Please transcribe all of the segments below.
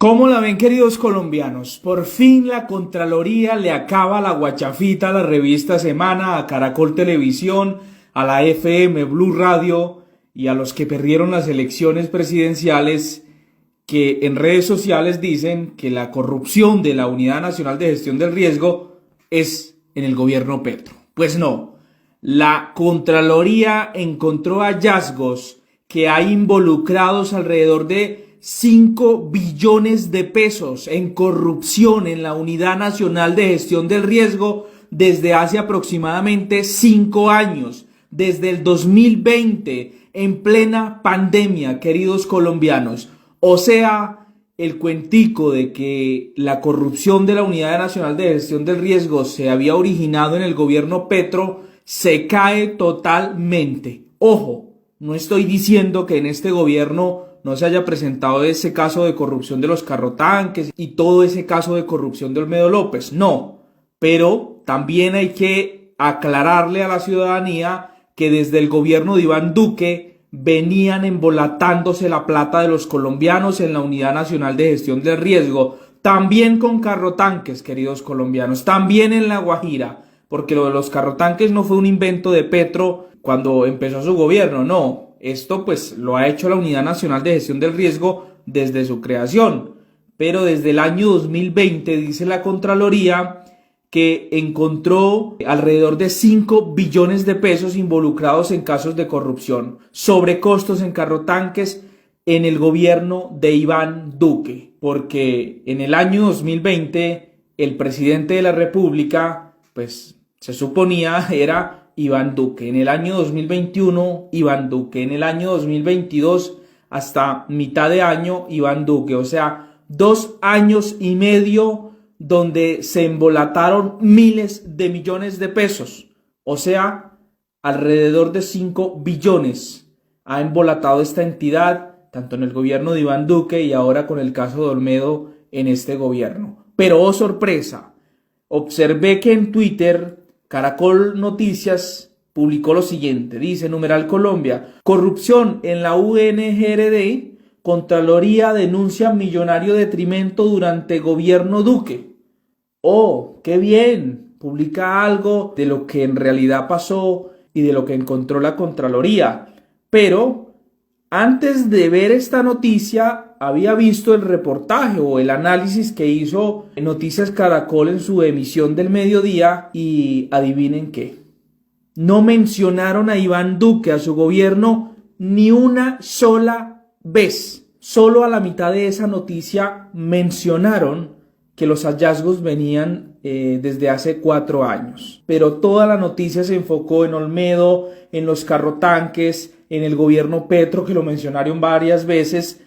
¿Cómo la ven, queridos colombianos? Por fin la Contraloría le acaba la guachafita a la revista Semana, a Caracol Televisión, a la FM Blue Radio y a los que perdieron las elecciones presidenciales, que en redes sociales dicen que la corrupción de la Unidad Nacional de Gestión del Riesgo es en el gobierno Petro. Pues no, la Contraloría encontró hallazgos que hay involucrados alrededor de 5 billones de pesos en corrupción en la Unidad Nacional de Gestión del Riesgo desde hace aproximadamente 5 años, desde el 2020, en plena pandemia, queridos colombianos. O sea, el cuentico de que la corrupción de la Unidad Nacional de Gestión del Riesgo se había originado en el gobierno Petro se cae totalmente. Ojo, no estoy diciendo que en este gobierno no se haya presentado ese caso de corrupción de los carrotanques y todo ese caso de corrupción de Olmedo López, no, pero también hay que aclararle a la ciudadanía que desde el gobierno de Iván Duque venían embolatándose la plata de los colombianos en la Unidad Nacional de Gestión del Riesgo, también con carrotanques, queridos colombianos, también en La Guajira, porque lo de los carrotanques no fue un invento de Petro cuando empezó su gobierno, no. Esto pues lo ha hecho la Unidad Nacional de Gestión del Riesgo desde su creación, pero desde el año 2020 dice la Contraloría que encontró alrededor de 5 billones de pesos involucrados en casos de corrupción, sobrecostos en carrotanques en el gobierno de Iván Duque, porque en el año 2020 el presidente de la República pues se suponía era Iván Duque, en el año 2021 Iván Duque, en el año 2022 hasta mitad de año Iván Duque, o sea, 2 años y medio donde se embolataron miles de millones de pesos, o sea, alrededor de 5 billones ha embolatado esta entidad, tanto en el gobierno de Iván Duque y ahora con el caso de Olmedo en este gobierno. Pero oh sorpresa, observé que en Twitter Caracol Noticias publicó lo siguiente, dice numeral Colombia, corrupción en la UNGRD, Contraloría denuncia millonario detrimento durante gobierno Duque. Oh, qué bien, publica algo de lo que en realidad pasó y de lo que encontró la Contraloría. Pero antes de ver esta noticia había visto el reportaje o el análisis que hizo Noticias Caracol en su emisión del mediodía y adivinen qué. No mencionaron a Iván Duque, a su gobierno, ni una sola vez. Solo a la mitad de esa noticia mencionaron que los hallazgos venían desde hace 4 años. Pero toda la noticia se enfocó en Olmedo, en los carrotanques, en el gobierno Petro, que lo mencionaron varias veces,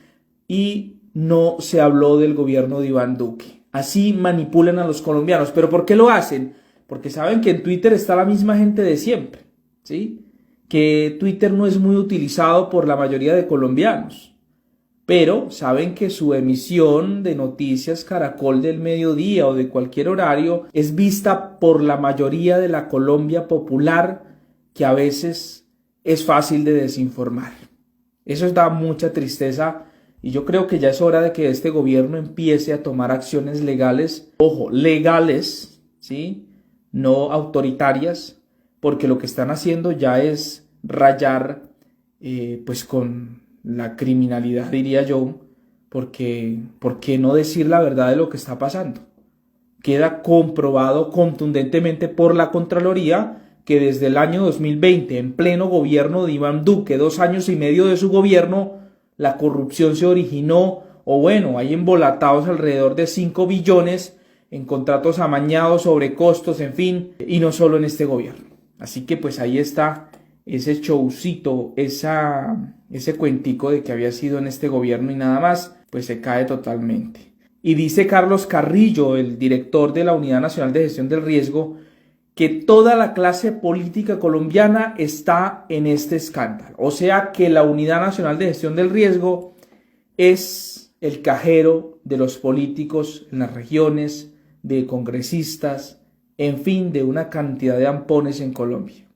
y no se habló del gobierno de Iván Duque. Así manipulan a los colombianos. ¿Pero por qué lo hacen? Porque saben que en Twitter está la misma gente de siempre, ¿sí? Que Twitter no es muy utilizado por la mayoría de colombianos. Pero saben que su emisión de Noticias Caracol del mediodía o de cualquier horario es vista por la mayoría de la Colombia popular, que a veces es fácil de desinformar. Eso da mucha tristeza y yo creo que ya es hora de que este gobierno empiece a tomar acciones legales, ojo, legales, ¿sí? No autoritarias, porque lo que están haciendo ya es rayar pues con la criminalidad, diría yo, porque ¿por qué no decir la verdad de lo que está pasando? Queda comprobado contundentemente por la Contraloría que desde el año 2020, en pleno gobierno de Iván Duque, 2 años y medio de su gobierno, la corrupción se originó, o bueno, hay embolatados alrededor de 5 billones en contratos amañados, sobrecostos, en fin, y no solo en este gobierno. Así que pues ahí está ese showcito, ese cuentico de que había sido en este gobierno y nada más, pues se cae totalmente. Y dice Carlos Carrillo, el director de la Unidad Nacional de Gestión del Riesgo, que toda la clase política colombiana está en este escándalo. O sea que la Unidad Nacional de Gestión del Riesgo es el cajero de los políticos en las regiones, de congresistas, en fin, de una cantidad de ampones en Colombia.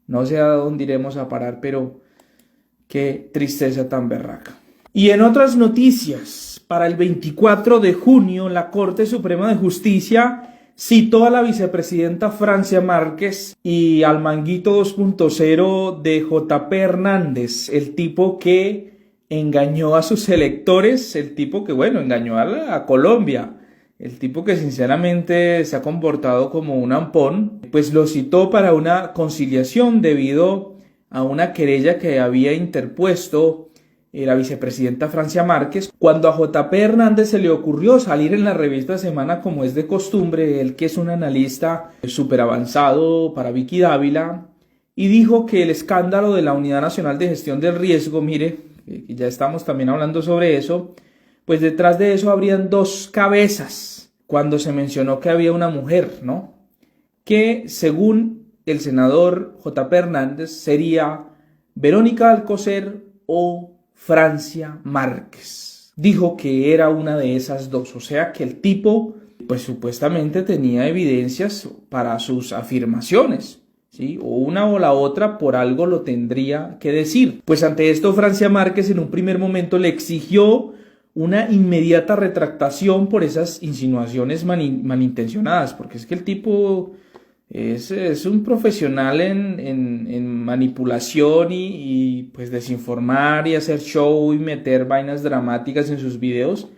No sé a dónde iremos a parar, pero qué tristeza tan berraca. Y en otras noticias, para el 24 de junio, la Corte Suprema de Justicia citó a la vicepresidenta Francia Márquez y al Manguito 2.0 de JP Hernández, el tipo que engañó a sus electores, el tipo que, bueno, engañó a Colombia, el tipo que sinceramente se ha comportado como un ampón, pues lo citó para una conciliación debido a una querella que había interpuesto la vicepresidenta Francia Márquez, cuando a JP Hernández se le ocurrió salir en la revista Semana como es de costumbre, él que es un analista súper avanzado para Vicky Dávila, y dijo que el escándalo de la Unidad Nacional de Gestión del Riesgo, mire, ya estamos también hablando sobre eso, pues detrás de eso habrían dos cabezas, cuando se mencionó que había una mujer, ¿no? Que según el senador JP Hernández sería Verónica Alcocer o Francia Márquez. Dijo que era una de esas dos, o sea que el tipo pues supuestamente tenía evidencias para sus afirmaciones, ¿sí? O una o la otra por algo lo tendría que decir. Pues ante esto Francia Márquez en un primer momento le exigió una inmediata retractación por esas insinuaciones malintencionadas, porque es que el tipo es un profesional en manipulación y pues desinformar y hacer show y meter vainas dramáticas en sus videos,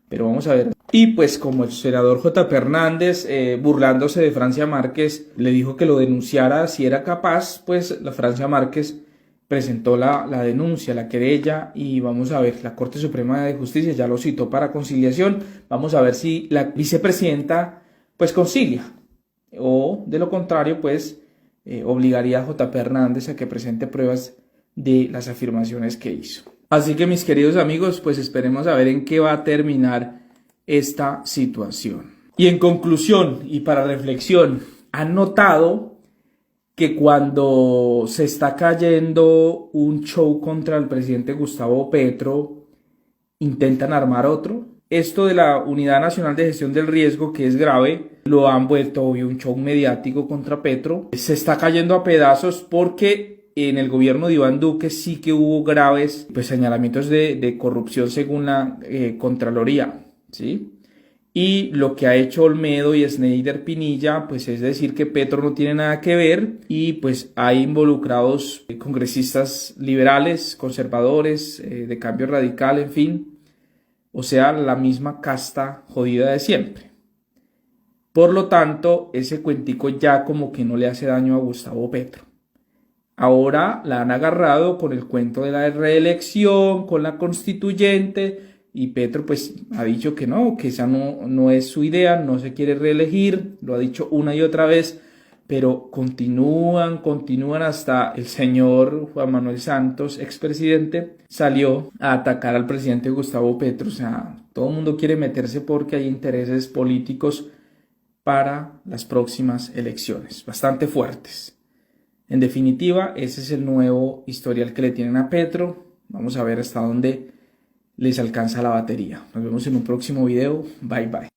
pero vamos a ver. Y pues como el senador JP Hernández, burlándose de Francia Márquez, le dijo que lo denunciara si era capaz, pues la Francia Márquez presentó la denuncia, la querella, y vamos a ver, la Corte Suprema de Justicia ya lo citó para conciliación. Vamos a ver si la vicepresidenta pues concilia, o de lo contrario pues obligaría a JP Hernández a que presente pruebas de las afirmaciones que hizo. Así que mis queridos amigos, pues esperemos a ver en qué va a terminar esta situación. Y en conclusión y para reflexión, ¿han notado que cuando se está cayendo un show contra el presidente Gustavo Petro, intentan armar otro? Esto de la Unidad Nacional de Gestión del Riesgo, que es grave, lo han vuelto obvio un show mediático contra Petro. Se está cayendo a pedazos porque en el gobierno de Iván Duque sí que hubo graves pues, señalamientos de corrupción según la Contraloría, ¿sí? Y lo que ha hecho Olmedo y Schneider Pinilla, pues es decir que Petro no tiene nada que ver y pues hay involucrados congresistas liberales, conservadores, de cambio radical, en fin. O sea, la misma casta jodida de siempre. Por lo tanto, ese cuentico ya como que no le hace daño a Gustavo Petro. Ahora la han agarrado con el cuento de la reelección, con la constituyente, y Petro pues ha dicho que no, que esa no es su idea, no se quiere reelegir, lo ha dicho una y otra vez, pero continúan hasta el señor Juan Manuel Santos, expresidente, salió a atacar al presidente Gustavo Petro. O sea, todo el mundo quiere meterse porque hay intereses políticos para las próximas elecciones, bastante fuertes. En definitiva, ese es el nuevo historial que le tienen a Petro. Vamos a ver hasta dónde les alcanza la batería. Nos vemos en un próximo video. Bye bye.